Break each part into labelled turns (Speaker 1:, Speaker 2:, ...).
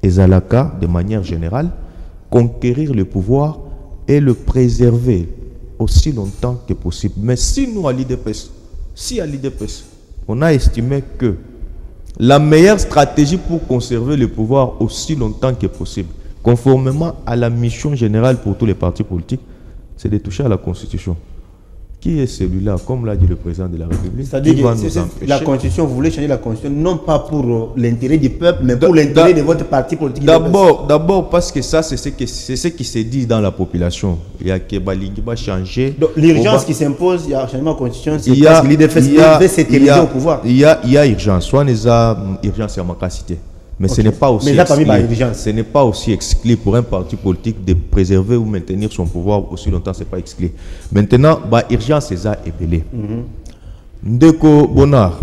Speaker 1: ezalaka de manière générale conquérir le pouvoir et le préserver aussi longtemps que possible. Mais si nous à l'IDPS, on a estimé que la meilleure stratégie pour conserver le pouvoir aussi longtemps que possible, conformément à la mission générale pour tous les partis politiques, c'est de toucher à la Constitution. Qui est celui-là, comme l'a dit le président de la République,
Speaker 2: c'est-à-dire que la Constitution, vous voulez changer la Constitution, non pas pour l'intérêt du peuple, mais pour l'intérêt de votre parti politique.
Speaker 1: D'abord parce que ça, c'est ce qui se dit dans la population. Il y a que Balingi va changer.
Speaker 2: Donc l'urgence qui s'impose, il y a un changement de Constitution, c'est parce que l'IDFS veut s'éterniser au pouvoir.
Speaker 1: Il y a urgence. Soit il y a urgence à ma capacité. Mais ce n'est pas aussi exclu pour un parti politique de préserver ou maintenir son pouvoir aussi longtemps, ce n'est pas exclu. Maintenant, l'urgence c'est ça est belé. Ndeko Bonar,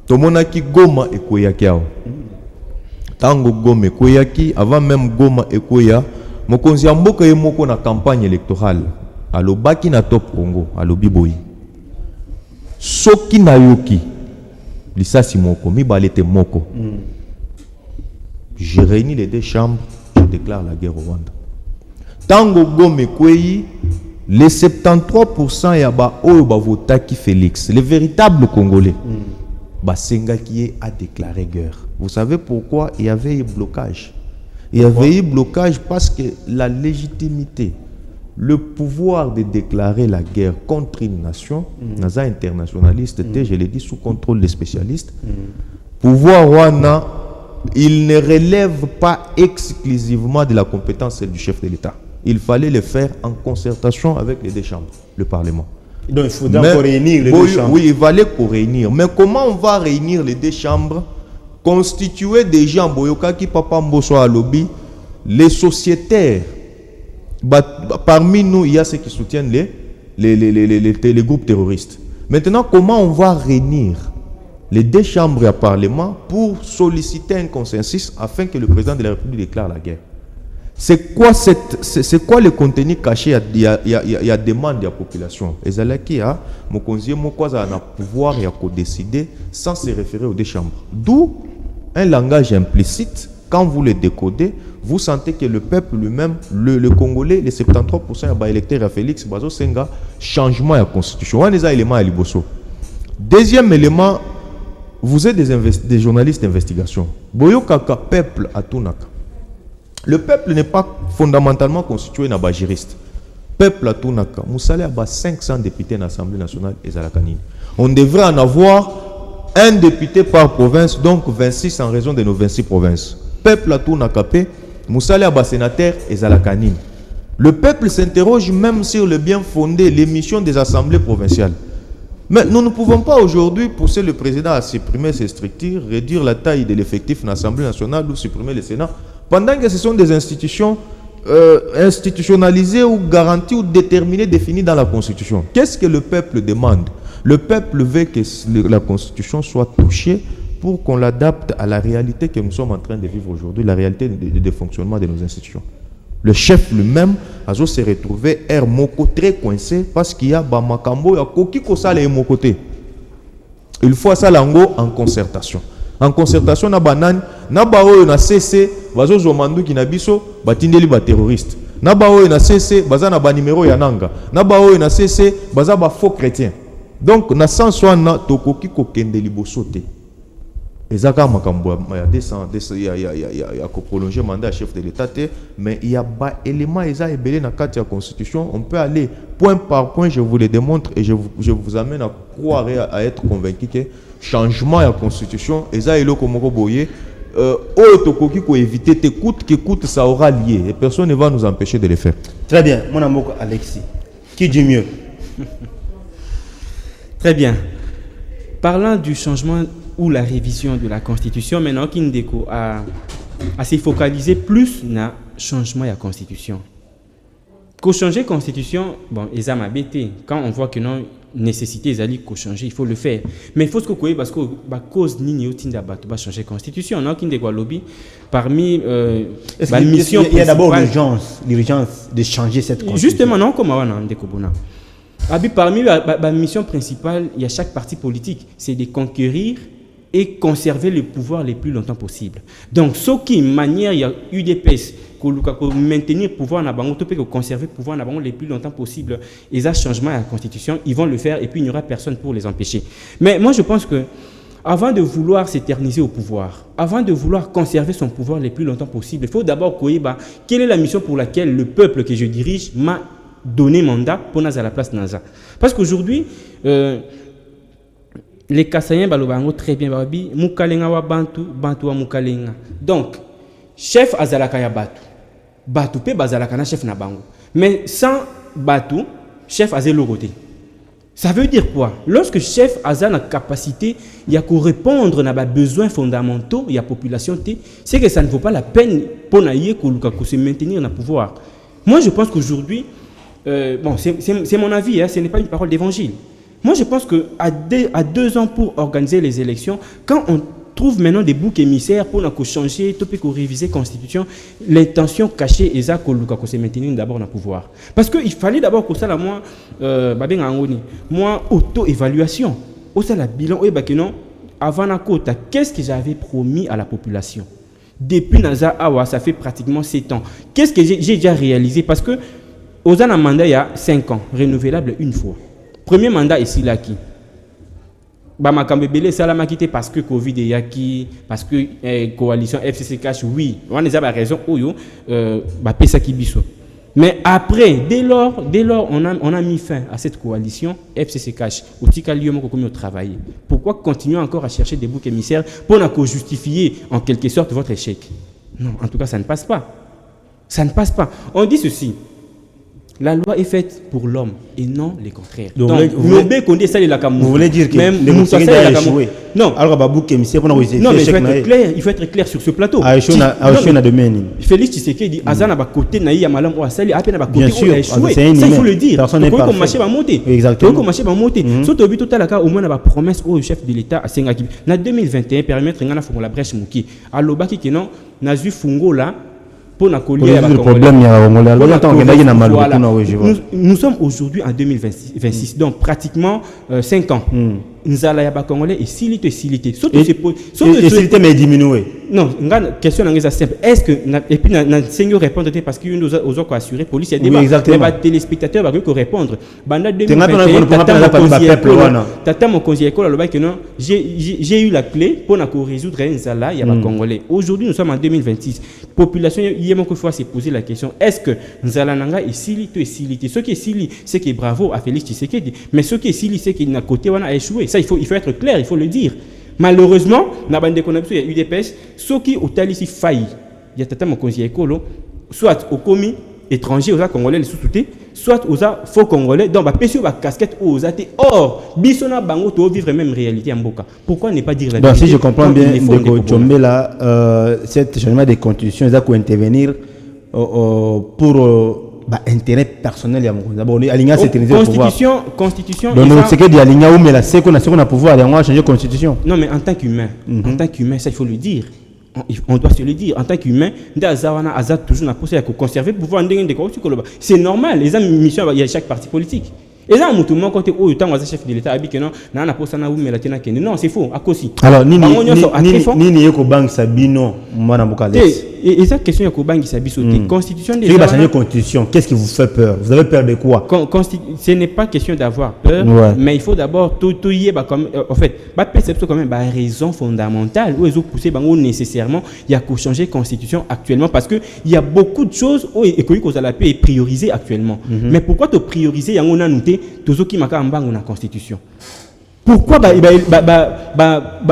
Speaker 1: tomonaki Goma et Koyakiao. Tango Goma et Koyaki, avant même Goma et Koya, mokonzi mboka yemoko na campagne électorale. Alobaki na Top Congo, alobiboyi. Soki na yoki, lisasi moko, mibalete moko. Je réunis les deux chambres, je déclare la guerre au Rwanda. Tango Gome Kweyi, les 73% yaba oyo bavotaki Félix, les véritables Congolais, Basengaki a déclaré guerre. Vous savez pourquoi il y avait eu blocage? Il y avait eu blocage parce que la légitimité, le pouvoir de déclarer la guerre contre une nation, naza internationaliste, je l'ai dit sous contrôle des spécialistes, pouvoir Rwanda, il ne relève pas exclusivement de la compétence du chef de l'État. Il fallait le faire en concertation avec les deux chambres, le Parlement.
Speaker 2: Donc il faudra réunir les deux chambres.
Speaker 1: Oui, il fallait réunir. Mais comment on va réunir les deux chambres constituées des gens, Boyokaki, Papa Mboso Alobi, les sociétaires. Parmi nous, il y a ceux qui soutiennent les groupes terroristes. Maintenant, comment on va réunir les deux chambres à Parlement pour solliciter un consensus afin que le président de la République déclare la guerre? C'est quoi le contenu caché? Il y a demande de la population. Et Zalaki a mon conseiller Mokwaza a pouvoir de décider sans se référer aux deux chambres. D'où un langage implicite. Quand vous le décodez, vous sentez que le peuple lui-même, le Congolais, les 73% des électeurs à Félix Bazo Senga, changement de la constitution. Un des éléments à Liboso. Deuxième élément, vous êtes des journalistes d'investigation. Boyo Kaka, peuple à Tunaka. Le peuple n'est pas fondamentalement constitué d'un juriste. Peuple à Tunaka. Moussale a 500 députés dans l'Assemblée nationale et Zalakanine. On devrait en avoir un député par province, donc 26 en raison de nos 26 provinces. Peuple à Tunaka, Moussale a sénateur et Zalakanine. Le peuple s'interroge même sur le bien fondé, les missions des assemblées provinciales. Mais nous ne pouvons pas aujourd'hui pousser le président à supprimer ces structures, réduire la taille de l'effectif de l'Assemblée nationale ou supprimer le Sénat, pendant que ce sont des institutions institutionnalisées ou garanties ou déterminées, définies dans la Constitution. Qu'est-ce que le peuple demande? Le peuple veut que la Constitution soit touchée pour qu'on l'adapte à la réalité que nous sommes en train de vivre aujourd'hui, la réalité de fonctionnement de nos institutions. Le chef lui-même a se retrouvé Moko très coincé parce qu'il y a Bamakambo, il y a Koki Kosale et Mokote. Il faut ça lango en concertation. En concertation na banane, na baoyo na CC, bazo zomandu ki na biso, batindeli ba terroriste. Na baoyo na CC, baza na ba numéro ya nanga. Na baoyo na CC, baza ba faux chrétien. Donc na sens wana tokoki kokende liboso te. Ezaka makambo ya descend il y a prolonger mandat chef de l'État, mais il y a ba élément eza ebele na carte de la Constitution. On peut aller point par point, je vous le démontre et je vous amène à croire et à être convaincu que changement de la Constitution eza eloko moko boye tokoki ko éviter te coûte ça aura lié et personne ne va nous empêcher de le faire.
Speaker 2: Très bien, mon amour Alexis. Qui dit mieux?
Speaker 3: Très bien. Parlant du changement ou la révision de la Constitution, maintenant Kindeko a s'est focalisé plus sur le changement de la Constitution. Pour changer la Constitution, bon, ils ont bêté. Quand on voit que non nécessité d'aller changer, il faut le faire. Mais il faut ce que vous voyez parce que cause ni changer la Constitution. Non, Kindeko lobby parmi
Speaker 2: la mission. Il y a d'abord l'urgence de changer cette Constitution.
Speaker 3: Justement, non, comme on Ndeko Bona. Parmi la mission principale, il y a chaque parti politique, c'est de conquérir et conserver le pouvoir le plus longtemps possible. Donc, ce qui, manière, il y a UDPS, pour maintenir le pouvoir, pour conserver le pouvoir le plus longtemps possible, et ça, changement à la Constitution, ils vont le faire et puis il n'y aura personne pour les empêcher. Mais moi, je pense que avant de vouloir s'éterniser au pouvoir, avant de vouloir conserver son pouvoir le plus longtemps possible, il faut d'abord connaître quelle est la mission pour laquelle le peuple que je dirige m'a donné mandat pour naza la place naza. Parce qu'aujourd'hui, les Kassaïens balobango très bien babi, mukalenga wa bantu, bantu wa mukalenga. Donc, chef azalaka ya batu. Batu pe bazalaka na chef na bango. Mais sans batu, chef azelo côté. Ça veut dire quoi? Lorsque chef a la capacité, il y a qu'à répondre à des besoins fondamentaux, il y a population, c'est que ça ne vaut pas la peine pour se maintenir dans le pouvoir. Moi, je pense qu'aujourd'hui, bon, c'est mon avis, hein, ce n'est pas une parole d'évangile. Moi, je pense qu'à 2 ans pour organiser les élections, quand on trouve maintenant des boucs émissaires pour changer, pour réviser la Constitution, l'intention cachée est ça que se maintenir d'abord dans le pouvoir. Parce qu'il fallait d'abord que ça, moi, auto-évaluation. Au ça, la bilan, avant la côte, qu'est-ce que j'avais promis à la population? Depuis Naza Awa, ça fait pratiquement 7 ans. Qu'est-ce que j'ai déjà réalisé? Parce que aux mandat, il y a 5 ans, renouvelable une fois. Premier mandat ici, là, qui Bamakambe ça l'a quitté parce que Covid est yaki, parce que coalition FCC cache, oui, on a raison, mais après, dès lors, on a mis fin à cette coalition FCC cache, au travail. Pourquoi continuer encore à chercher des boucs émissaires pour justifier en quelque sorte votre échec? Non, en tout cas, ça ne passe pas. Ça ne passe pas. On dit ceci. La loi est faite pour l'homme et non le contraire. Donc, vous
Speaker 2: voulez dire que les Moussaka a échoué? Non. Alors,
Speaker 3: non, mais il faut être clair sur ce plateau. Félix Tshisekedi dit Azana ba côté na ya malam wa sali apena ba côté on a échoué. Ça il faut le dire.
Speaker 2: Personne n'est parfait.
Speaker 3: Marché va monter.
Speaker 2: Exactement.
Speaker 3: Comme marché va monter. Surtout tout à la au moins na promesse au chef de l'État à Sengaki. Na 2021 permettre ngana fongo la brèche muki. Alobaki que non na zu fungo là. Nous sommes aujourd'hui en 2026, donc pratiquement 5 ans. Nous allons y Congolais et silité.
Speaker 2: Silité mais diminué.
Speaker 3: Non, question est simple. Est-ce que et puis na seigneur répondre parce que nous aux assurer police et débat. Mais téléspectateurs va que répondre. Banda 2021 tata mon conseiller école le que non, j'ai eu la clé pour résoudre Nzala y a Congolais. Aujourd'hui nous sommes en 2026. Population il faut se poser la question, est-ce que Nzala nanga est silité? Ce qui est silité, c'est que bravo à Félix Tshisekedi, mais ce qui est silité, c'est qu'il n'a côté a échoué. Ça il faut être clair, il faut le dire. Malheureusement, dans la bande de connexion, il y a UDPS, ceux qui ont talissi failli, il y a tata mon conseiller écolo, soit au commis étranger, aux Congolais les sous-soutés, soit aux faux Congolais, donc péché aux casquettes aux athées. Or, Bissona Bango, tu vivre même réalité en Boka. Pourquoi ne pas dire la vérité?
Speaker 2: Donc, si je comprends bien, cette changement de constitution, ils ont intervenir pour intérêt personnel.
Speaker 3: Constitution.
Speaker 2: Donc, c'est que d'Aligna ou mais la c'est qu'on a pouvoir, on a changé constitution.
Speaker 3: Non, mais en tant qu'humain, ça il faut le dire. On doit se le dire. En tant qu'humain, toujours à conserver le pouvoir. C'est normal. Les missions, il y a chaque parti politique. Et ça, on côté où le chef de l'État a dit que non, non, c'est faux.
Speaker 2: Alors, ni banque Sabino,
Speaker 3: et ça, question de Kobangi Sabiso, constitution des
Speaker 2: constitution, qu'est-ce qui vous fait peur? Vous avez peur de quoi?
Speaker 3: Ce n'est pas question d'avoir peur, mais il faut d'abord tout y est comme en fait, c'est quand même une raison fondamentale où ils ont poussé nécessairement il y a qu'à changer la constitution actuellement parce que il y a beaucoup de choses où la paix est priorisée actuellement. Mais pourquoi te prioriser y a on a noté tout ce qui m'a en la constitution? Pourquoi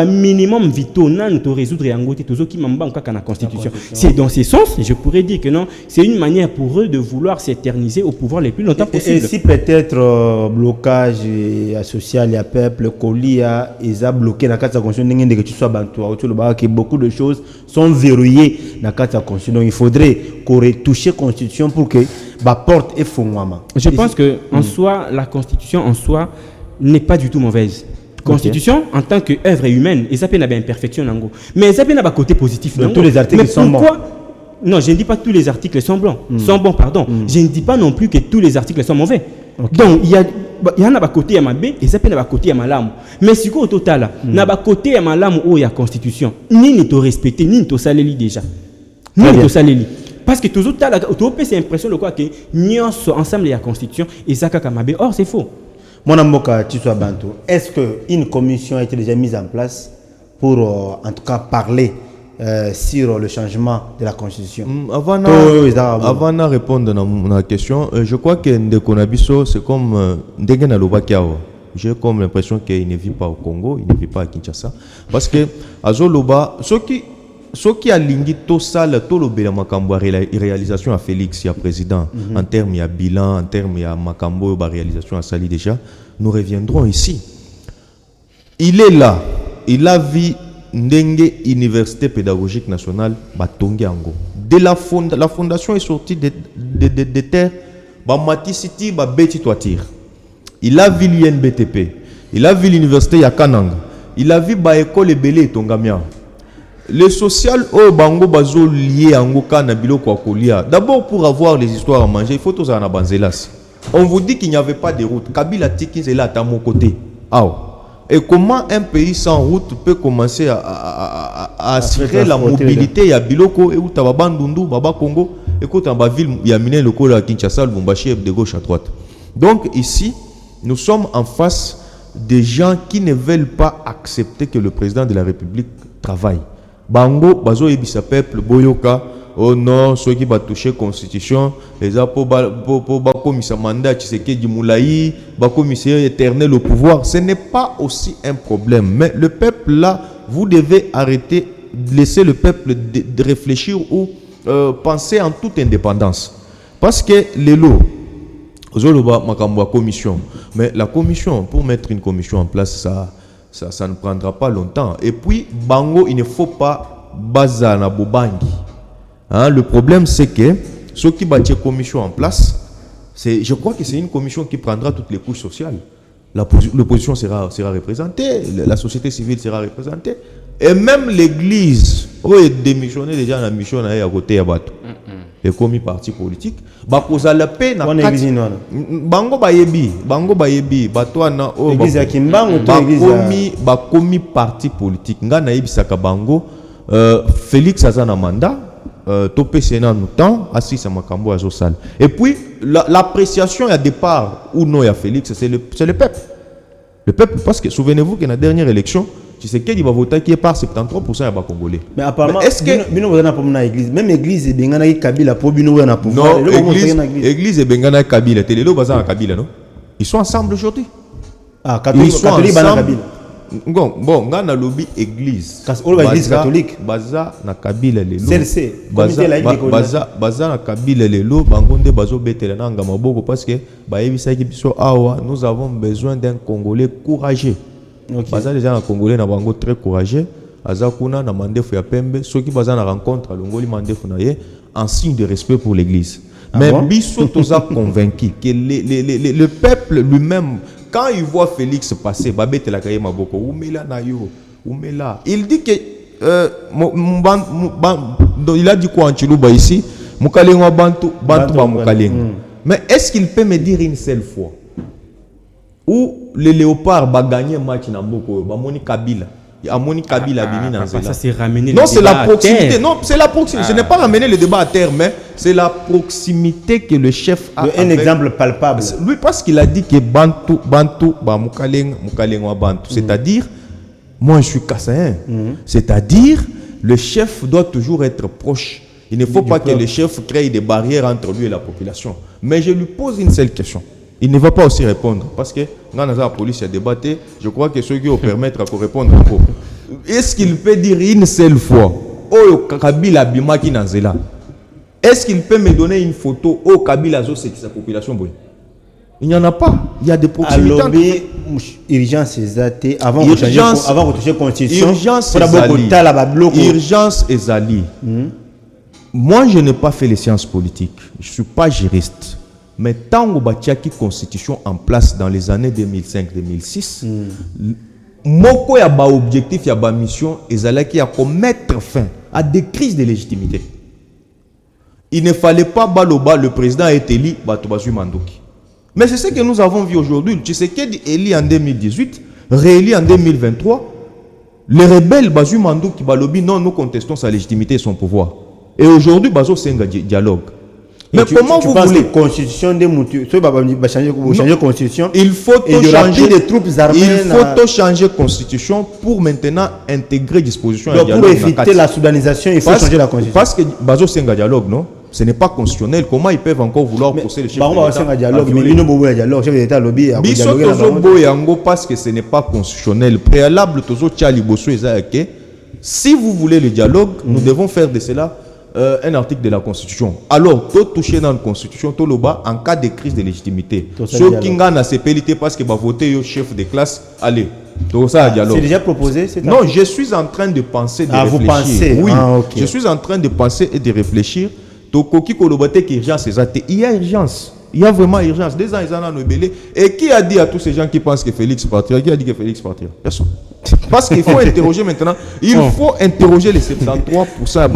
Speaker 3: minimum vitaux non to résoudre en côté tout ce qui m'embête en la constitution? C'est dans ce sens, je pourrais dire que non, c'est une manière pour eux de vouloir s'éterniser au pouvoir le plus longtemps possible.
Speaker 2: Et si peut-être blocage social, il y a peuple, colia, ils ont bloqué la carte de la constitution, que tu sois bantois, que beaucoup de choses sont verrouillées dans la carte de la constitution. Donc il faudrait qu'on retouche la constitution pour que la porte est fondamentaire.
Speaker 3: Je pense que en soi, la constitution en soi n'est pas du tout mauvaise. Constitution en tant qu'œuvre humaine, et ça peut avoir imperfection mais ça peut avoir côté positif.
Speaker 2: Donc tous les articles sont bons.
Speaker 3: Non, je ne dis pas que tous les articles sont bons. Je ne dis pas non plus que tous les articles sont mauvais. Donc il y a y a un côté à ma bé et ça peut être côté à ma lame. Mais si au total, na ba côté à ma lame où il y a constitution, ni ne te respecter, ni ne te saléli déjà. Ni ne te saléli. Parce que toujours tu as l'impression de quoi que nous ensemble il y a constitution et ça kakamabé. Or c'est faux.
Speaker 2: Mon amoka Tissot Bantou, est-ce qu'une commission a été déjà mise en place pour en tout cas parler sur le changement de la constitution?
Speaker 1: Avant de répondre à la question, je crois que Ndekonabiso, c'est comme Ndegena Lobakiawa. J'ai comme l'impression qu'il ne vit pas au Congo, il ne vit pas à Kinshasa. Parce que Azoloba, ce qui a lingi tout ça, tout le béla Makambo, réalisation à Félix, il y a président, en termes il y a bilan, en termes il y a Makambo, réalisation à Sali déjà, nous reviendrons ici. Il est là, il a vu Ndenge Université Pédagogique Nationale, Batongiango. De la fondation est sortie de terre, Bamati City, Beti Toitir. Il a vu l'INBTP, il a vu l'université Yakananga, il a vu l'école Ebele Tongamia. Le social au bango bazo lié en goka na biloko akolia. D'abord pour avoir les histoires à manger, il faut tous en banzelas. On vous dit qu'il n'y avait pas de route. Kabila tiki c'est là à mon côté. Et comment un pays sans route peut commencer à assurer la mobilité à biloko et où tababandundu baba Congo et quand en ville il y a miné le col à Kinshasa, Lubumbashi de gauche à droite. Donc ici nous sommes en face des gens qui ne veulent pas accepter que le président de la République travaille. Bango, bazo ebisa peuple, boyoka, oh non, ceux qui va toucher constitution, les apôts, commissaire mandat, Tshisekedi Moulaï, commissaire éternel au pouvoir, ce n'est pas aussi un problème. Mais le peuple là, vous devez arrêter, laisser le peuple de réfléchir ou penser en toute indépendance. Parce que les lots, Zoloba Makambo commission, mais la commission, pour mettre une commission en place, ça ne prendra pas longtemps. Et puis, Bango, il ne faut pas baser na bobangi. Le problème, c'est que ceux qui battent la commission en place, je crois que c'est une commission qui prendra toutes les couches sociales. L'opposition sera représentée, la société civile sera représentée, et même l'église, où est démissionné déjà dans la mission à côté à Bato. Et commis parti politique, bakoza la paix na bango bayebi batwana o
Speaker 2: l'église ya Kimbangu to
Speaker 1: église bakomi parti politique nga na yebisaka bango Félix azana mandat topé sénat nous temps assis à makambo azo sal. Et puis l'appréciation à départ ou non ya Félix c'est le peuple. Le peuple, parce que souvenez-vous que dans la dernière élection tu sais qu'il va voter qui est par 73% à Congolais.
Speaker 2: Mais apparemment, est-ce que bino vous na église, même église bengana Kabila pour bino na pouvoir.
Speaker 1: Non, église et bengana Kabila, télé lo bazan Kabila non. Ils sont ensemble aujourd'hui.
Speaker 2: Ah, catholique bana Kabila.
Speaker 1: Bon, ngana lobby église.
Speaker 2: Église catholique.
Speaker 1: Baza na Kabila lelo.
Speaker 2: CLC.
Speaker 1: Baza na Kabila lelo, bangonde bazo betela na ngama boko parce que ba yebisa ki biso awa, nous avons besoin d'un Congolais courageux. Baza les gens congolais na bango très courageux. Azakuna na mandefu ya pembe. Ceux qui baza na rencontre à Longoli mandefu na ye en signe de respect pour l'église. Mais biso toza convaincu que le peuple lui-même quand il voit Félix passer, babete la kaye maboko umela na yo umela. Il dit que il a dit quoi en Chiluba ici? Mukalengo bantu ba mukalengo. Mais est-ce qu'il peut me dire une seule fois où les léopards va gagner un match dans Mboko, Moni Kabila. Amoni Kabila Bini Nanzela.
Speaker 3: Ça c'est ramener
Speaker 1: non, c'est la proximité. Non, c'est la proximité. Je n'ai pas ramené le débat à terre, mais c'est la proximité que le chef a.
Speaker 2: Un exemple palpable.
Speaker 1: Lui, parce qu'il a dit que Bantu, Mukaleng, Bantu. C'est-à-dire, moi je suis Kassaïen. C'est-à-dire, le chef doit toujours être proche. Il ne faut pas que le chef crée des barrières entre lui et la population. Mais je lui pose une seule question. Il ne va pas aussi répondre parce que dans la police a débattu. Je crois que ceux qui vont permettre à répondre encore. Est-ce qu'il peut dire une seule fois oh Kabila Bimaki Nanzela? Est-ce qu'il peut me donner une photo oh Kabila Zo c'est sa population? Il n'y en a pas. Il y a des proximités.
Speaker 2: Alors, urgence est avant de changer constitution.
Speaker 1: Urgence est ali. Moi je n'ai pas fait les sciences politiques. Je ne suis pas juriste. Mais tant que batiaki constitution en place dans les années 2005-2006, moko ya ba objectif ya ba mission ezalaki ya mettre fin à des crises de légitimité. Il ne fallait pas baloba le président est élu bato bazui mandoki. Mais c'est ce que nous avons vu aujourd'hui. Tshisekedi élu en 2018, réélu en 2023. Les rebelles, Bazu Mandou qui balobi, non, nous contestons sa légitimité et son pouvoir. Et aujourd'hui, Bazo Senga dialogue. Mais comment vous voulez
Speaker 2: que la constitution de Moutou, changer la constitution,
Speaker 1: il faut
Speaker 2: changer des troupes armées.
Speaker 1: Il faut changer la constitution pour maintenant intégrer disposition
Speaker 2: à dialogue. Pour éviter la soudanisation, il faut changer la constitution.
Speaker 1: Parce que Bazo Senga dialogue, non? Ce n'est pas constitutionnel. Comment ils peuvent encore vouloir pousser le chef d'État
Speaker 2: dialogue, mais ils n'ont pas dialogue. Chef d'État lobby à
Speaker 1: dialoguer parce que ce n'est pas constitutionnel. Préalable, si vous voulez le dialogue, nous devons faire de cela un article de la Constitution. Alors, tout toucher dans la Constitution, tout le bas, en cas de crise de légitimité. Ceux qui ont la CPLT parce qu'ils vont voter au chef de classe, allez.
Speaker 2: C'est déjà proposé?
Speaker 1: Non, je suis en train de penser, de réfléchir.
Speaker 2: Vous pensez?
Speaker 1: Oui, je suis en train de penser et de réfléchir. Il y a urgence. Il y a vraiment urgence. Des ans, ils en ont rebellé. Et qui a dit à tous ces gens qui pensent que Félix partira? Qui a dit que Félix partira? Personne. Parce qu'il faut interroger maintenant. Il faut interroger les 73%.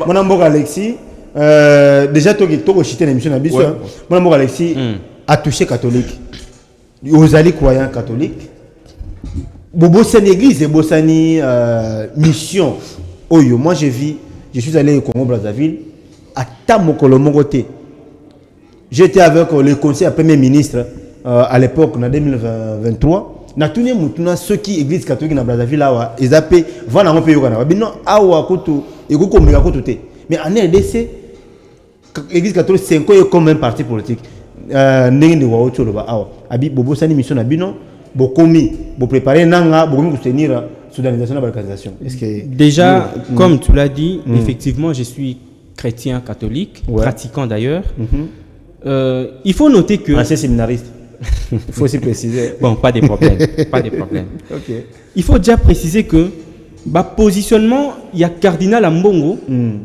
Speaker 2: Mon amour Alexis, déjà, tu as cité l'émission d'Abyss. Mon amour Alexis a touché catholique. Aux alliés croyants catholiques. Bobo Sani Église et Bossani mission. Oyo, moi je suis allé au Congo-Brazzaville à Tamokolomogote. J'étais avec le conseil à Premier ministre à l'époque, en 2023. Na tuni mutuna ceux qui église catholique na Brazzaville là ils appellent vana mon pays kana bino awa koto ekuko mega koto te mais en RDC église catholique c'est comme un parti politique ndenge wa otolo ba awa abi bobo sani mission na bino bokomi bo préparer nanga bokomi ko soutenir soudanisation de la balkanisation. Est-ce que
Speaker 3: déjà comme tu l'as dit effectivement je suis chrétien catholique pratiquant d'ailleurs. Il faut noter que
Speaker 2: ancien séminariste. Il faut aussi préciser.
Speaker 3: Bon, pas de problème. Pas de problème.
Speaker 2: Okay.
Speaker 3: Il faut déjà préciser que bah, positionnement, il y a Cardinal Ambongo,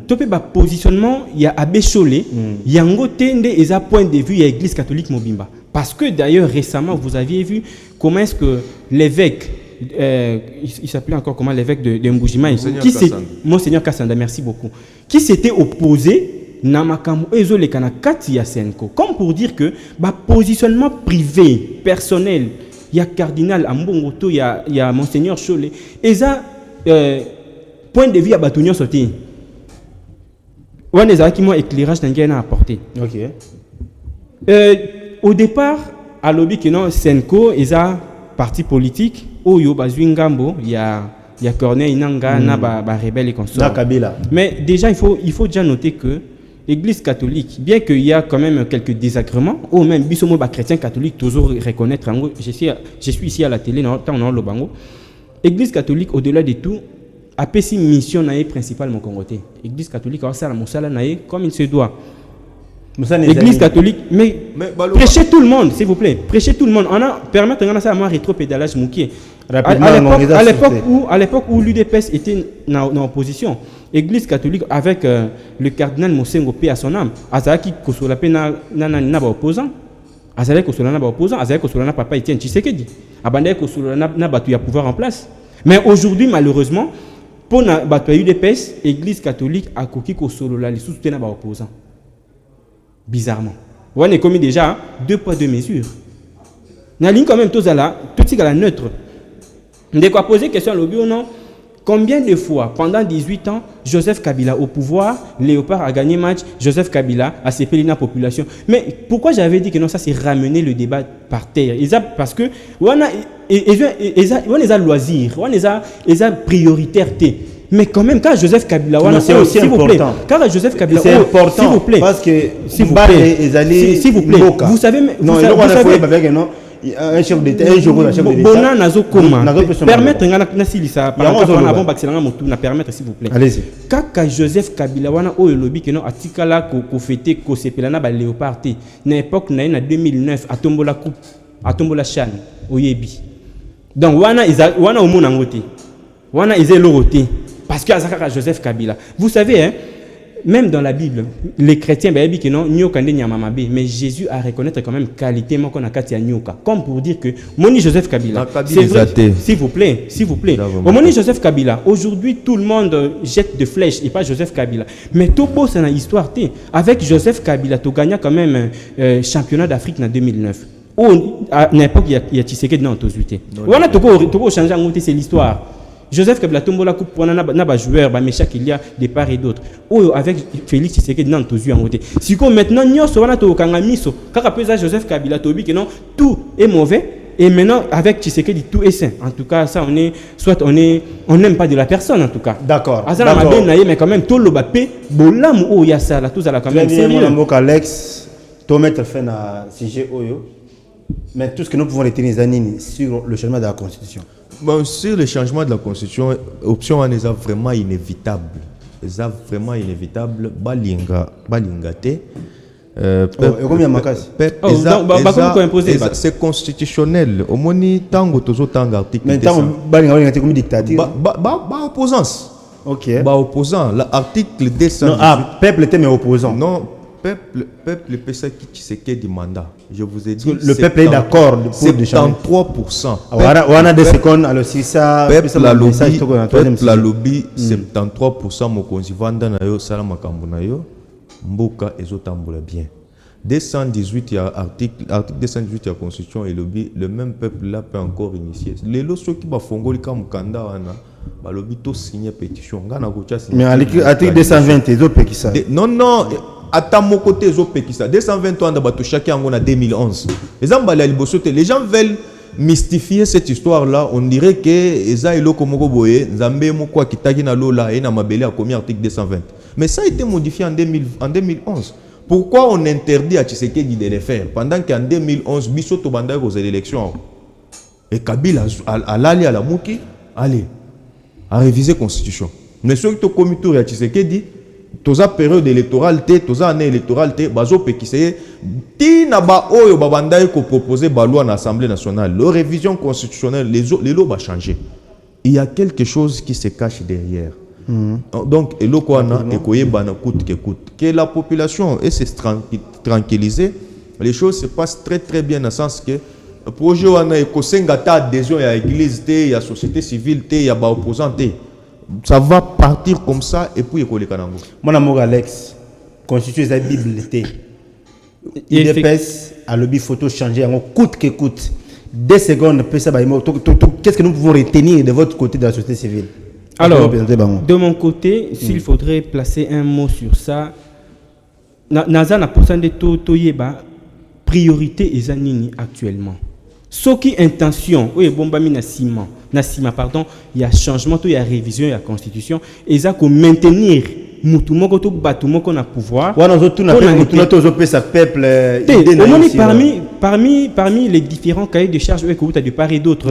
Speaker 3: topé bah, positionnement, il y a Abbé Cholé, il y a Ngotende et ça point de vue, il y a Église catholique Mobimba. Parce que d'ailleurs, récemment, vous aviez vu comment est-ce que l'évêque, il s'appelait encore comment l'évêque de Mboujima, Monseigneur Kassanda, merci beaucoup, qui s'était opposé comme pour dire que bah, positionnement privé, personnel, il y a Cardinal Ambongoto, il y a Monseigneur Cholé, et ça, point de vue à Batounion sauté. On a des éclairage d'un à apporter. Au départ, à l'objet que non, Senko, et ça, parti politique, où il y a Corneille Nanga, na rebelle et consort. Mais déjà, il faut déjà noter que l'Église catholique, bien qu'il y a quand même quelques désagréments, ou même bisomo chrétien catholique toujours reconnaître, je suis ici à la télé, dans le Bango. L'Église catholique, au-delà de tout, a fait une mission principale mon Congoté. L'Église catholique a fait la mission comme il se doit. L'Église catholique, mais prêchez tout le monde, s'il vous plaît, prêchez tout le monde. On a permis de faire un rétro-pédalage moukier. À l'époque où l'UDPS était en opposition, l'Église catholique avec le cardinal Mosengo P à son âme, Azaki Kosolape n'a pas opposant, Azaki Kosolana n'a pas opposant, Azaki Kosolana papa Etienne Tshisekedi, Abandé Kosolana n'a pas eu pouvoir en place. Mais aujourd'hui, malheureusement, pour la UDPS, l'Église catholique a coquille Kosolola les soutient n'a pas opposant. Bizarrement. On est commis déjà 2 poids 2 mesures. N'a ligne quand même tout ça là, tout ce qui est neutre. On quoi poser question à l'objet ou non? Combien de fois, pendant 18 ans, Joseph Kabila au pouvoir, Léopard a gagné match, Joseph Kabila a séparé la population. Mais pourquoi j'avais dit que non, ça c'est ramener le débat par terre? Parce que on a loisir, on a prioritaire. Mais quand même, quand Joseph Kabila,
Speaker 2: c'est aussi important.
Speaker 3: Quand Joseph Kabila,
Speaker 2: c'est important, s'il vous plaît, parce que
Speaker 3: s'il vous plaît, vous savez,
Speaker 2: un chef d'État, un jour, un chef d'État.
Speaker 3: Permettre s'il vous plaît.
Speaker 2: Allez-y.
Speaker 3: Quand Joseph Kabila, on a lobby que non, atikala ko fêter ko sepelana ba léopard. Na époque na 2009 à Tombola coupe, à Tombola Chan, au Yebi. Donc wana au monangote, wana ils est loroté parce que Azaka Joseph Kabila. Vous savez, hein, même dans la Bible, les chrétiens, ben, ils disent que non, nyoka nde nyamamabe, mais Jésus a reconnaître quand même qualité mon qu'on a katia nyoka, comme pour dire que Moni Joseph Kabila, c'est vrai, s'il vous plaît, Moni Joseph Kabila, aujourd'hui tout le monde jette de flèches et pas Joseph Kabila, mais tout beau c'est une histoire t. Avec Joseph Kabila, tu gagnes quand même championnat d'Afrique en 2009. À l'époque il y a Tshisekedi dans Tozuité. On a tout changer en c'est l'histoire. Joseph Kabila tombe la coupe pour un joueur, méchant qu'il y a des parts et d'autres. Ou avec Félix Tshisekedi dans Tozu en côté. Si maintenant nous sommes au Kangamiso, car après ça Joseph Kabila tobi que non tout est mauvais et maintenant avec Tshisekedi tout est sain. En tout cas ça on n'aime pas de la personne en tout cas.
Speaker 2: D'accord.
Speaker 3: Mais quand même tout le bapé bolam ou ya ça là tout ça là quand même sérieux.
Speaker 2: Alex, toi mettre fin à sujet oyo. Mais tout ce que nous pouvons retenir sur le changement de la Constitution.
Speaker 1: Bon, sur le changement de la Constitution, l'option est vraiment inévitable. C'est vraiment inévitable. C'est constitutionnel. Au moins, tango tozo tango article.
Speaker 2: Mais tango comme dictature.
Speaker 1: Opposance.
Speaker 2: Ok.
Speaker 1: Opposant. L'article 218.
Speaker 2: Non, peuple était mais opposant.
Speaker 1: Non. Peuple peut ça qui se du mandat. Je vous ai dit.
Speaker 2: Le peuple est d'accord pour
Speaker 1: 73%.
Speaker 2: On a des secondes alors si ça.
Speaker 1: Peuple la lobby 73% mokonzi vanda na yo sala makambo na yo mboka ezotambola bien. 218 il y a article 218 il y a constitution et lobby le même peuple là peut encore initier. Les lots qui ba fongoli comme kanda wana ba lobby to signer pétition ngana ko cha signer.
Speaker 2: Mais article 220 ezo pekisa.
Speaker 1: Non. À mon côté, 223 ans, chacun en 2011. Les gens veulent mystifier cette histoire-là. On dirait que Ezaïlo Komokoboye, Zambé Mokwa Kitagina Lola et Namabele a commis l'article 220. Mais ça a été modifié en 2011. Pourquoi on interdit à Tshisekedi de le faire pendant qu'en 2011, Bissoto Banda aux élections et Kabila a l'allé à la Mouki, allez, à réviser la Constitution. Mais ceux qui ont commis tout à Tshisekedi, toza période électorale toza année électorale bazo pekiseye ti na ba oyo babandai ko proposer ba loi na Assemblée nationale la révision constitutionnelle les lois va changer. Il y a quelque chose qui se cache derrière. Donc eloko wana ekoyeba na coûte que la population essaie de tranquilliser. Les choses se passent très très bien dans le sens que projet wana ekosenga ta adhésion ya église té ya société civile té ya ba opposant té. Ça va partir comme ça et puis il y a
Speaker 2: mon amour Alex, constituer la Bible. Il dépêche à l'objet photo changer en coûte que coûte. 2 secondes, qu'est-ce que nous pouvons retenir de votre côté de la société civile?
Speaker 3: Alors, de mon côté, s'il faudrait placer un mot sur ça, Naza n'a pas de toyeba priorité et zanini actuellement. Ce qui intention, oui, bombami nasima pardon, il y a changement, il y a révision, il y a constitution, et ça qu'on maintenir mutumoko to batumoko na pouvoir.
Speaker 2: Ouais, nous tout na peuple.
Speaker 3: Parmi les différents cahiers de charges que vous avez de part et d'autre.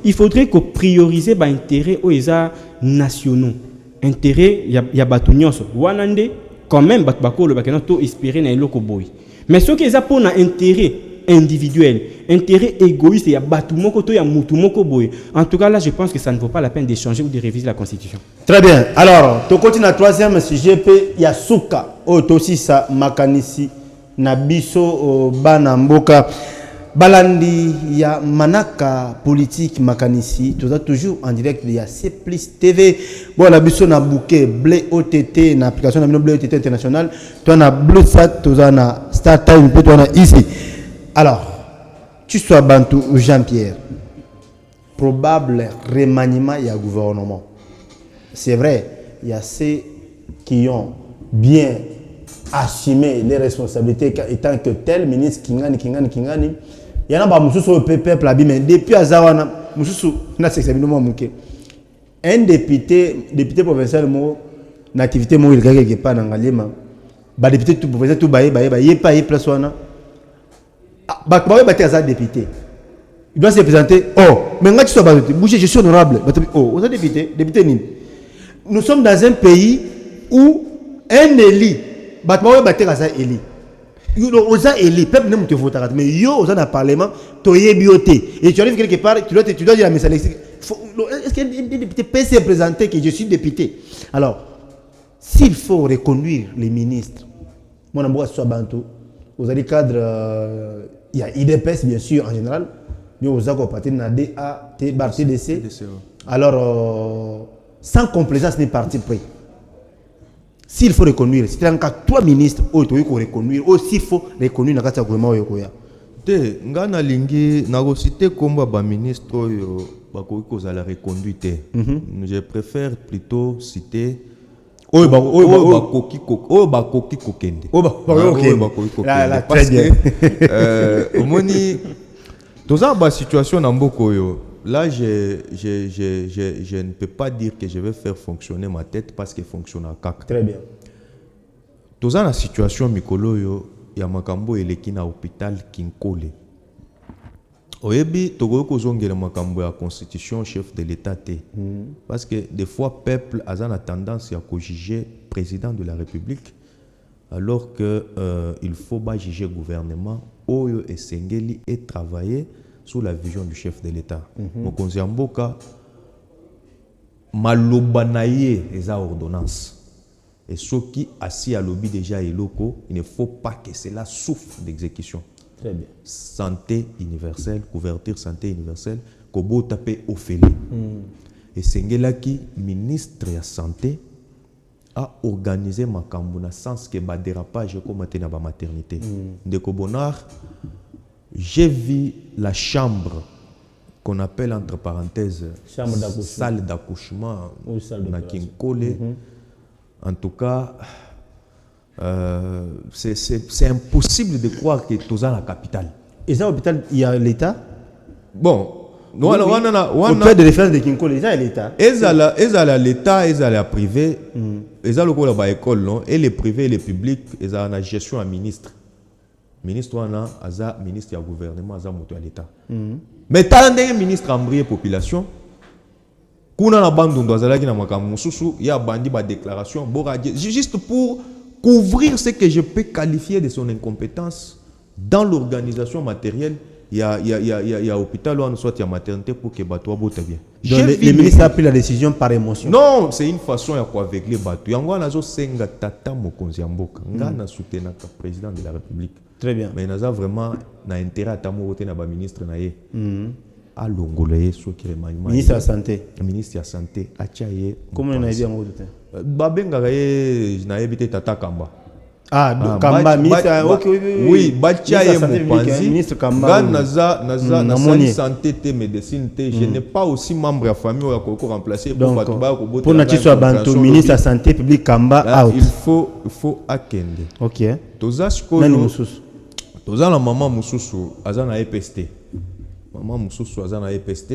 Speaker 3: Il faudrait qu'on priorise les intérêts aux nationaux, intérêts il y a batunyoso. Wanande quand même batbako le bakena to espérer na eloko boy. Mais ce qui est pour un intérêt individuel, intérêt égoïste, il y a batumoko to ya mutumoko boy. En tout cas là, je pense que ça ne vaut pas la peine d'échanger ou de réviser la Constitution.
Speaker 2: Très bien. Alors, tu continues à troisième sujet, il y a Souka, aussi ça makanisi nabiso banamboka. Balandi, il y a Manaka politique makanisi, tu as toujours en direct, il y a C+ TV. Bon, la biso na bouquet, Blé OTT, na application de Blé OTT international. Tu as Blue Sat, tu as Star Time, tu as ici. Alors, tu sois Bantou ou Jean-Pierre, probable remaniement il y a gouvernement. C'est vrai, il y a ceux qui ont bien assumé les responsabilités étant que tel ministre Kingani. Il y en a qui sont au peuple, mais depuis Azawana, un député provincial, l'activité il y a quelque part dans Galima, député tout provincial, tout bail, il n'y a pas de place. Député. Il doit se présenter. Oh, mais quand tu sois bouger, je suis honorable. Oh, vous êtes député Nîmes. Nous sommes dans un pays où un élu, élu. Oza éli, peuple ne vote mais yo oza na parlement, tu es bioté. Et tu arrives quelque part, tu dois dire à mes Est-ce qu'un député peut se présenter que je suis député? Alors, s'il faut reconduire les ministres, mon amour soit Bantou, vous avez cadre, il y a IDPS bien sûr en général, mais vous avez parti dans DA, TDC. Alors, sans complaisance, n'est parti pris. S'il faut reconduire, c'est un cas trois ministres, il faut reconduire, aussi il faut reconduire dans le cas de gouvernement.
Speaker 1: Te ngana lingi nagosité komba ba ministre oyo bakoki kozala reconduite. Je préfère plutôt citer oyo bakoki kokende. Très bien. Omoni toza ba situation na mboko oyo. Là je ne peux pas dire que je vais faire fonctionner ma tête parce qu'elle fonctionne à kaka.
Speaker 2: Très bien.
Speaker 1: Toza na situation mikolo yo ya makambo eleki na hôpital Kinkole. Oyebi tokoki kozongela makambo ya constitution chef de l'état te. Parce que des fois peuple a une tendance à juger président de la République alors que il faut pas juger gouvernement oyo esengeli et travailler sous la vision du chef de l'état. Mokonzi ya mboka maloba na ye eza ordonnance. Et ce qui assis à lobby déjà eloko, il ne faut pas que cela souffre d'exécution.
Speaker 2: Très bien.
Speaker 1: Santé universelle, couverture santé universelle, kobo tapé au félé. Et Sengelaki, ministre de la santé, a organisé ma na sens que ba dérapage comme na ba maternité. De Kobonar, j'ai vu la chambre qu'on appelle entre parenthèses salle d'accouchement na Kinkole. En tout cas, c'est impossible de croire que tout ça dans la capitale.
Speaker 2: Et ça, l'hôpital, il y a l'État?
Speaker 1: Bon,
Speaker 2: nous on fait de référence de Kinkole, il y a l'État.
Speaker 1: Ils ont l'État, ils ont la privé, ils ont l'école, et les privés et les publics, ils ont la gestion à ministre. Ministre, on a ministre du gouvernement, ils ont l'État. Mais tant que ministre embrayé population, kuna na bandu ndozalaki na makambo mususu ya bandi ba déclaration juste pour couvrir ce que je peux qualifier de son incompétence dans l'organisation matérielle. Il y a hôpital ou soit il y a maternité pour que bato bota bien.
Speaker 2: Le ministre a pris la décision par émotion.
Speaker 1: Non, c'est une façon ya quoi avec les bato. Yango nazo senga tata mokonzi mboka. Nga na soutenir le président de la République.
Speaker 2: Très bien.
Speaker 1: Mais naza vraiment na intérêt à tamo voter na ba ministre na ye. À l'ongolais, ce qui est
Speaker 2: ministre de la santé.
Speaker 1: Ministre de la santé, à Tchaye.
Speaker 2: Comment on a dit en gros?
Speaker 1: Babengaye, je n'avais pas Tata Kamba.
Speaker 2: Ah, Kamba, ministre. Ok,
Speaker 1: oui, Batchaye Moupanzi.
Speaker 2: Ministre Kamba.
Speaker 1: Naza, santé, médecine, je n'ai pas aussi membre de la famille qui a remplacé.
Speaker 2: Donc, pour notre soit Bantou, ministre de la santé publique Kamba, out.
Speaker 1: Il faut akende.
Speaker 2: Ok.
Speaker 1: Toza la maman Moussoussou, Azana EPST. Maman Moussoussou Azana EPST.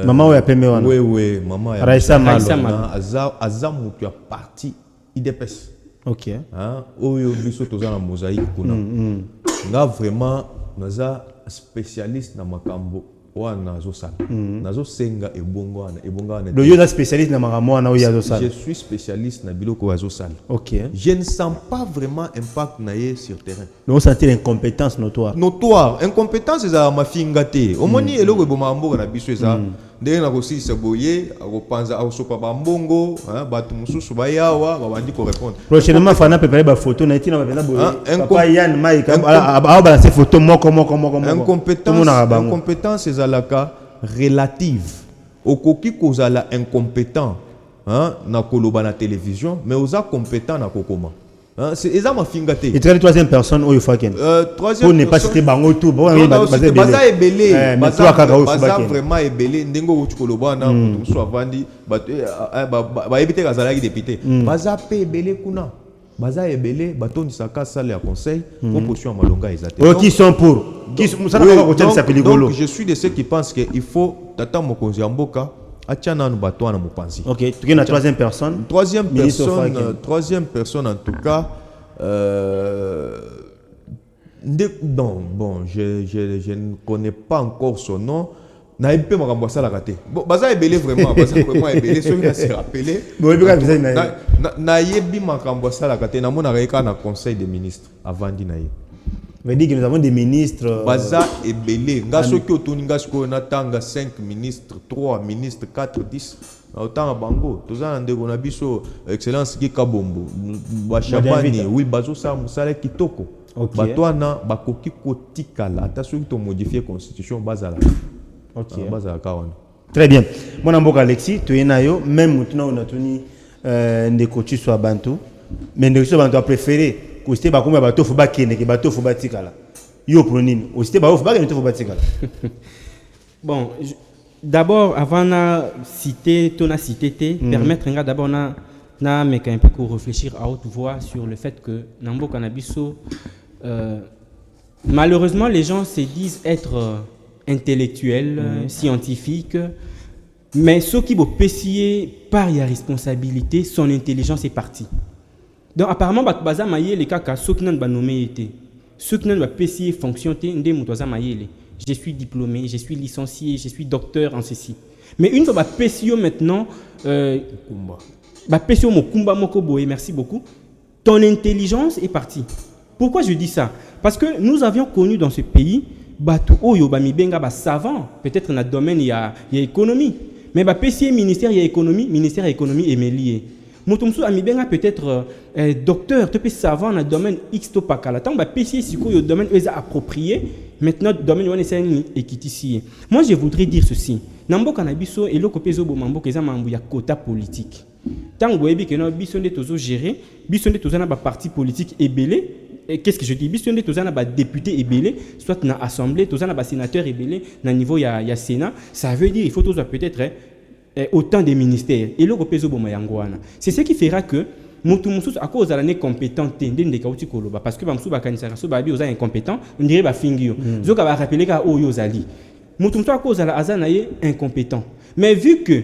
Speaker 2: Maman ou appelé Mewana.
Speaker 1: Oui, maman.
Speaker 2: Raissa Malo.
Speaker 1: Azam tu as parti IDPS.
Speaker 2: Ok.
Speaker 1: Oyo biso toza na mosaïque kuna. Nga vraiment naza spécialiste na makambo wana nazo sala. Nazo senga ebongo wana.
Speaker 2: Donc yo na spécialiste na makambo wana oyo yazo sala.
Speaker 1: Je suis spécialiste na biloko yazo sala.
Speaker 2: Ok.
Speaker 1: Je ne sens pas vraiment impact na ye sur terrain.
Speaker 2: Donc on sentit l'incompétence notoire.
Speaker 1: Notoire, incompétence eza mafingate. Omoni eloko eboma mboka na biso eza ndenge na kosilisa boye akopanza akosopa bambongo bato mosusu bayawa babandi korépondre.
Speaker 2: Prochainement fana préparer ba photo na itina ba boye. Papa Yann Mike a balancer photo moko.
Speaker 1: Incompétence ezalaka relative. Okoki kozala incompétent na koloba na télévision mais oza compétent na kokoma. C'est ça ma fingate.
Speaker 2: Et troisième personne où il faut qu'elle.
Speaker 1: Troisième.
Speaker 2: Pour ne pas citer bango tout.
Speaker 1: Baza ebele. Baza vraiment ebele. Ndengo uchikoloba na mutu so avandi ba ebite kazalaki député. Baza pe ebele kuna. Baza ebele batondi saka salle ya conseil proposition malonga ezate.
Speaker 2: Qui sont pour? Qui sont ça na ko tshisa peligolo.
Speaker 1: Donc je suis de ceux qui pensent que il faut tata mokonzi ya mboka Achana nous bateau na mupanzi.
Speaker 2: Ok, tu es la troisième personne.
Speaker 1: Troisième personne en tout cas. Bon, je ne connais pas encore son nom. Na épée ma ramboisa la raté. Bon, baza ebele vraiment, baza vraiment ebele. Ceux qui se rappelé. Na yebi ma ramboisa la raté. Na mona reka na conseil des ministres avant d'inaïe.
Speaker 2: veut dire que nous avons des ministres
Speaker 1: baza ebele nga soki otuni nga sikoyo natanga 5 ministres 3 ministres 4 10 otanga bango toza na ndeko na biso excellence ki kabombo bashabani oui bazosala mosala kitoko bato wana bakoki kotikala ata soki tomodifie constitution bazalaka wana.
Speaker 2: Très bien. Mon mboka Alexis toyena yo même mutuna onatuni ndeko tswa bantu mais ndeko tswa bantu a préféré Kosté ba komba bato fo ba kende ke bato fo ba tikala. Yo pronine. Osté ba fo ba kende fo ba tikala.
Speaker 3: Bon, d'abord avant na citer tona cité permettre nga d'abord na meka un peu pour réfléchir à haute voix sur le fait que Nambo Canabiso malheureusement les gens se disent être intellectuels, scientifiques, mais ceux qui vont payer par la responsabilité, son intelligence est partie. Donc apparemment baza maye les kaka ceux qui n'ont pas nommé été ceux qui n'ont pas payé fonction té ndé mutoza maye. Je suis diplômé, je suis licencié, je suis docteur en ceci. Mais une fois ba payé maintenant ba payé mo kumba moko boye, merci beaucoup. Ton intelligence est partie. Pourquoi je dis ça? Parce que nous avions connu dans ce pays batu oyo ba mibenga ba savant, peut-être dans le domaine il y a économie. Mais ba payé ministère il y a économie, ministère économie est lié. Mutumsu amibenga peut-être docteur, tu peux savant dans le domaine X to pakala. Tant ba payé siko yo domaine est approprié. Maintenant domaine wana c'est équiticié. Moi je voudrais dire ceci. Nambo kanabiso et loko pezo bo mambo keza mambo ya quota politique. Tant boyebi que no biso nde tozo gérer, biso nde toza na ba parti politique ebelé. Et qu'est-ce que je dis? Biso nde toza na ba député ebelé, soit na assemblée, toza na ba sénateur ebelé, na niveau ya Sénat, ça veut dire il faut toza peut-être autant de ministères. Et loko pezo bo mayango wana. C'est ce qui fera que mutu mususu à cause de l'année compétente ndende kauti koloba parce que bamsu bakanisaka so babi oza incompétent on dirait ba fingio zoka ba rappeler ka oyo zali mutu mususu à cause de la azana ye incompétent mais vu que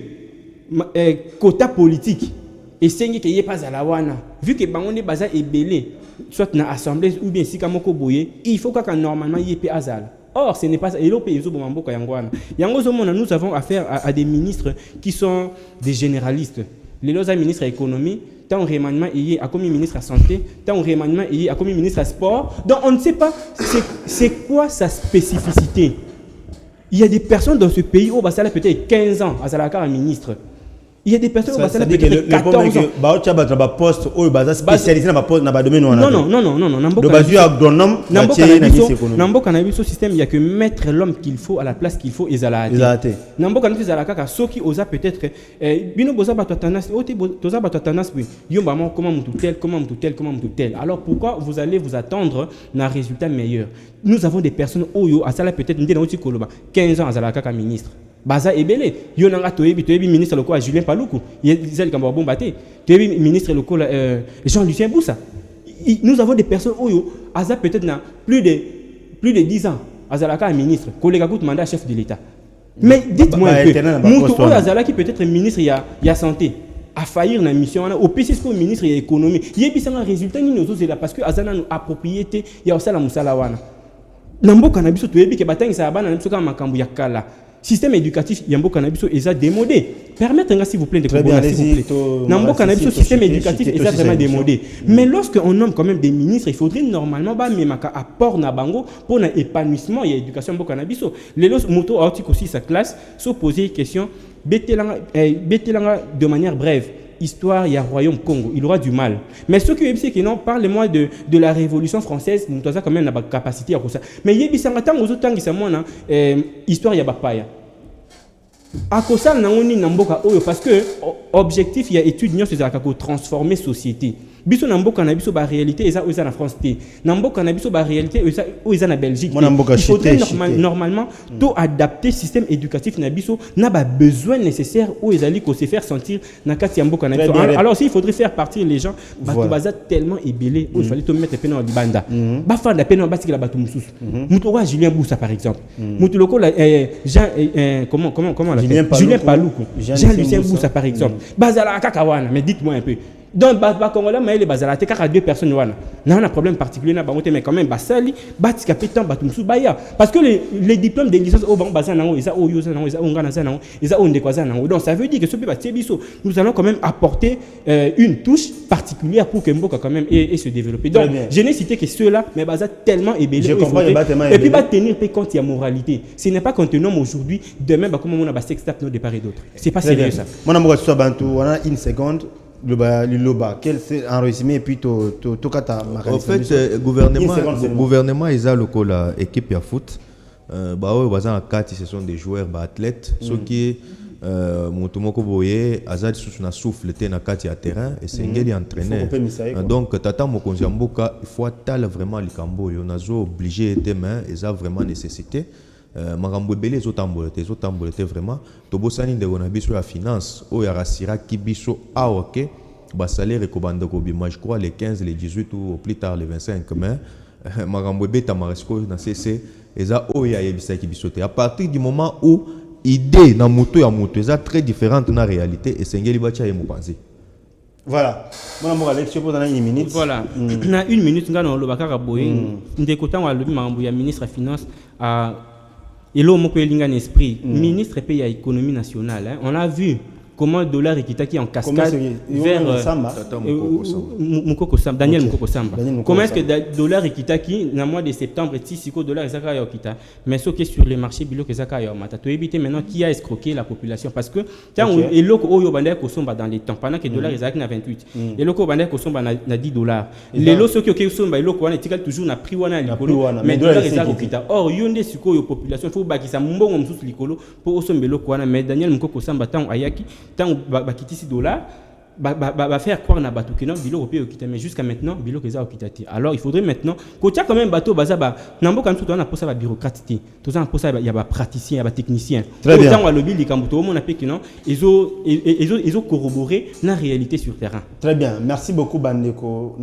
Speaker 3: quota politique et sengi que yé pas à la wana vu que bango ne baza ebelé soit na assemblée ou bien sika moko boye il faut que normalement yé pe azala. Or, ce n'est pas ça. Et nous avons affaire à des ministres qui sont des généralistes. Les ministres de l'économie, tant au remaniement, il y a comme ministre de la santé, tant au remaniement, il y a comme ministre de sport. Donc, on ne sait pas c'est quoi sa spécificité. Il y a des personnes dans ce pays où ça peut-être 15 ans, à Zalaka, un ministre. Il y a des personnes où ça peut-être 14 ans. Nambo Canabiso système, il n'y a que mettre l'homme qu'il faut à la place qu'il faut et Zalate. Nambo Canabiso Zalaka, ceux qui osent peut-être. Bino Boza Batotanas, Toza Batotanas, Yomba, comment tel. Alors pourquoi vous allez vous attendre à un résultat meilleur? Nous avons des personnes où à Zala peut-être 15 ans à Zalaka ministre. Baza ebele yonanga toyebi ministre local Julien Paluku yezali kamba bombate toyebi ministre local Jean-Lucien Boussa. Nous avons des personnes oyo aza peut-être na plus de 10 ans azalaka ministre collègue gout mandat chef de l'état. Mais dites-moi un peu mutu oyo azala qui peut-être ministre ya santé a faillir na mission wana au PCSco ministre ya économie yebisanga résultat ni nozozela parce que azana no propriété ya osala musala wana namboka na biso toyebi ke batangisa bana na biso kama makambo ya kala. Système éducatif Yambo Canabiso est démodé. Permettez-moi s'il vous plaît de comprendre s'il vous plaît. Nambo Canabiso système éducatif est vraiment démodé. Mais lorsqu'on nomme quand même des ministres, il faudrait normalement ba memaka apport na bango pour un épanouissement et éducation Yambo Canabiso. Les lots moto article aussi sa classe se poser question betelanga de manière brève. Histoire, il y a Royaume Congo, il aura du mal. Mais ceux qui disent que non, parlez-moi de la Révolution française, nous avons quand même la capacité à faire ça. Mais il y a des gens qui ont histoire, il y a Bapaya. À cause de ça, parce que l'objectif, il y a étude, c'est transformer la société. Biso nambo canabiso ba réalité eza en France té nambo canabiso ba réalité eza en Belgique. Il faudrait normalement tout adapter système éducatif na biso na ba besoin nécessaire où ezali ko se faire sentir na kati ya mboka canabiso. Alors s'il faudrait faire partir les gens bato baza tellement ébélé où il fallait to mettre pena libanda ba fa da pena basiki la bato mususu muto wa Julien Boussa par exemple muto loko Jean comment Julien Paluku Jean-Lucien Boussa par exemple bazala kaka wana mais dites-moi un peu Donc Congolais mais les bazala te car deux personnes wana. Na un problème particulier na bangote mais quand même basali batika pétan batumsu baya parce que les diplômes de licence au banc bazana nango isa o yoza nango isa ongana nango isa onde kwaza nango. Donc ça veut dire que ce peut biso nous allons quand même apporter une touche particulière pour que Mboka quand même et se développer. Donc je n'ai cité que ceux-là mais baza tellement ébélé et puis va tenir compte de la moralité. Ce n'est pas qu'on te nomme aujourd'hui demain comme on a ba sex tape de part et d'autre. C'est pas sérieux ça.
Speaker 2: Mon amour soit bantu on a une seconde. Le quel c'est en résumé et puis tout
Speaker 1: en fait gouvernement ils ont le équipe à foot bah eux bazan kati ce sont des joueurs athlètes ceux qui mutumoko boye azali sous na souffle te na kati ya terrain et c'est ngeli entraîneur donc tata mokonzi mboka il faut attendre vraiment likambo yo nazo obligé demain ils ont vraiment nécessité makambo ebele ezotambola vraiment tobosani ndeko na biso ya finance oyo arasiraki biso awa ke basalaire ekobanda kobima je crois les 15 les 18 ou au plus tard les 25 mais makambo ebetama sikoyo na cc eza oyo ayebisaki biso te à partir du moment où idée na moto ya moto eza très différente na réalité esengeli batia ye mopanzi.
Speaker 2: Voilà. Moi, je vais vous donner une minute.
Speaker 3: Voilà. Na une minute, nous allons le boye. Ndekota wa lobi mambo ya ministre des finances à et là, on a un esprit. Ministre pays à l'économie nationale, hein. On a vu comment le dollar est quitté en cascade vers Mukoko Samba, Daniel Mukoko Samba. Comment est-ce que le dollar est quitté dans le mois de septembre, si le dollar est quitté, mais ce qui est sur les marchés, bilo que zaka yo mata. Tu éviter maintenant qui a escroqué la population parce que tant et loko oyo bandé ko somba dans les temps pendant que le dollar est à 28 et loko bandé ko somba na $10. Les lots ceux qui somba loko wana tikal toujours na prix wana likolo mais dollar est à quitté. Or yonde siko yo population faut bakisa mbongo msusu likolo pour somba loko wana mais Daniel Mukoko Samba tant ayaki tant ba quitter $6 va faire croire na bateau que non bilo européen quitter mais jusqu'à maintenant bilo que ça quitter. Alors il faudrait maintenant quand quand même bateau baza ba nambo quand tout on a pour ça ba bureaucrate tout ça pour ça il y a ba praticien il y a ba technicien autant à lobby les cambuto on a pe que non ils ont corroboré la réalité sur terrain.
Speaker 2: Très bien, merci beaucoup bandeko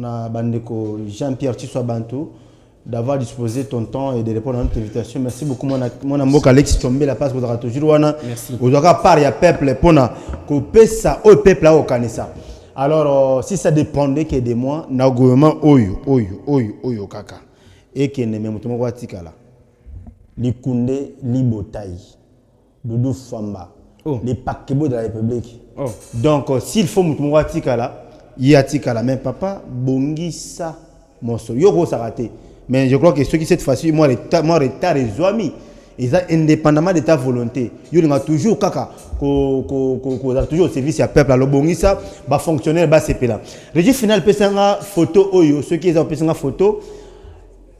Speaker 2: Jean-Pierre Tissot Bantou d'avoir disposé ton temps et de répondre à notre invitation. Merci beaucoup mon amour Alex Chombe la passe pour toujours wana.
Speaker 3: Merci.
Speaker 2: Vous aurez part ya peuple pona ko pesa au peuple là au kanisa. Alors si ça dépendait que de moi na gouvernement oyo kaka et que ne même tout watika là. Likunde Libotai Doudou Famba les paquebots de la République. Donc s'il faut mutumo watika là, yatika là mais papa bongisa monso yoko sarate. Mais je crois que ceux qui cette fois-ci, moi retard et zoami, ils ont indépendamment de ta volonté. Ils ont toujours kaka, toujours au service à peuple. Alors bon, ça va fonctionner, va se là. Régie finale, pesanga photo oyo. Ceux qui ont pesanga photo,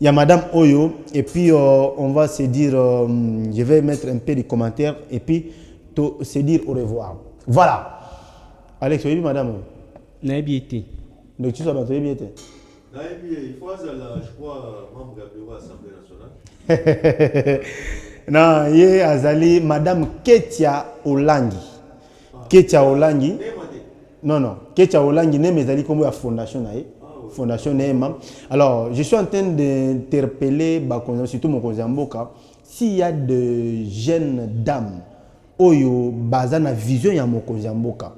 Speaker 2: il y a Madame Oyo et puis on va se dire, je vais mettre un peu de commentaires et puis se dire au revoir. Voilà. Alex, oui, Madame.
Speaker 3: Naïbiété.
Speaker 2: Donc tu sois dans naïbiété.
Speaker 1: Il faut je crois, membre du bureau de l'Assemblée nationale.
Speaker 2: Non, il y a Azali, Madame Ketia Olangi. Ketia Olangi. Non. Ketia Olangi, n'est mais comme la fondation. Fondation Neema. Alors, je suis en train d'interpeller, surtout mon cousin Mboka, s'il y a de jeunes dames, Oyo, Bazana vision ya mon cousin Mboka.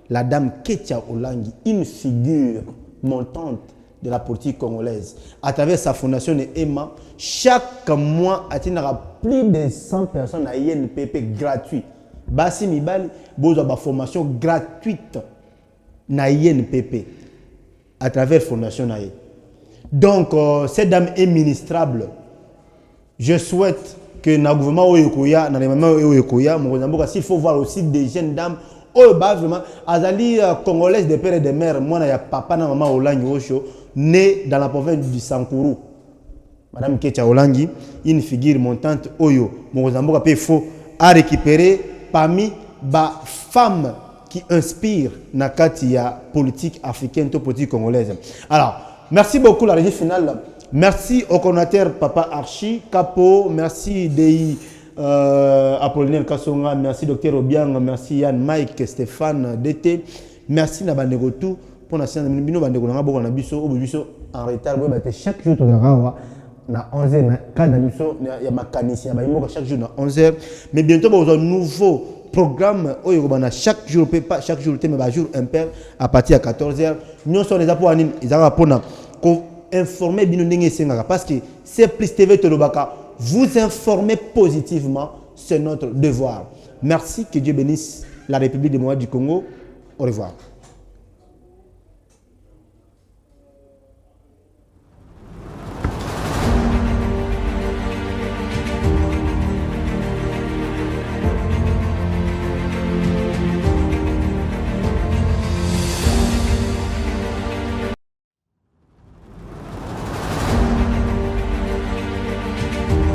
Speaker 2: La dame Ketia Olangi, une figure montante de la politique congolaise. À travers sa fondation EMA, chaque mois, il y a plus de 100 personnes à INPP gratuit. Bassi Mibali, besoin de formation gratuite na INPP à travers la fondation Naye. Donc, cette dame est ministrable. Je souhaite que dans le gouvernement Oyokoya, dans les moments Oyokoya, s'il faut voir aussi des jeunes dames, vraiment, Azali congolaise de père et de mère, moi, il y a papa et maman Olangi Osho, né dans la province du Sankourou. Madame Ketia Olangi, une figure montante, Oyo, Mozamboka il faut à récupérer parmi les femmes qui inspirent la politique africaine, la politique congolaise. Alors, merci beaucoup la régie finale. Merci au coordinateur Papa Archi, Capo, merci Dei Apollinaire Kassonga, merci Dr Obiang, merci Yann, Mike, Stéphane, DT, merci Nabandegotou. Pour la séance de Minibino, on a en retard. Chaque jour, on a 11h. Quand il y a mécanicien, chaque jour, 11h. Mais bientôt, on a un nouveau programme chaque jour, pas chaque jour, mais par jour impair à partir de 14h. Nous sommes les pour informer parce que c'est plus TV Tolobaka. Vous informer positivement, c'est notre devoir. Merci, que Dieu bénisse la République démocratique du Congo. Au revoir.